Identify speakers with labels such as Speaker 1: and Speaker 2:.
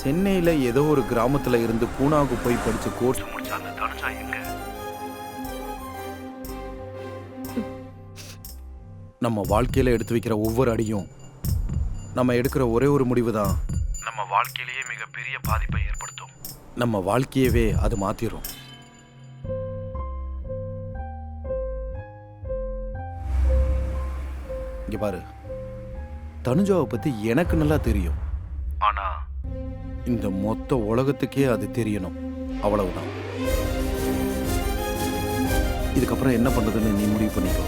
Speaker 1: சென்னையில ஏதோ ஒரு கிராமத்துல இருந்து பூனாவுக்கு போய் படிச்ச கோர்ஸ் முடிச்ச அந்த தனுஜா எங்க? நம்ம வாழ்க்கையில எடுத்து வைக்கிற ஒவ்வொரு அடியும், நம்ம எடுக்கிற ஒரே ஒரு முடிவு தான் நம்ம வாழ்க்கையிலேயே மிகப்பெரிய பாதிப்பை ஏற்படுத்தும். நம்ம வாழ்க்கையவே அது மாத்திரும். இங்க பாரு, தனுஜாவை பத்தி எனக்கு நல்லா தெரியும். ஆனா இந்த மொத்த உலகத்துக்கே அது தெரியணும், அவ்வளவுதான். இதுக்கப்புறம் என்ன பண்றதுன்னு நீ முடிவு பண்ணிக்கோ.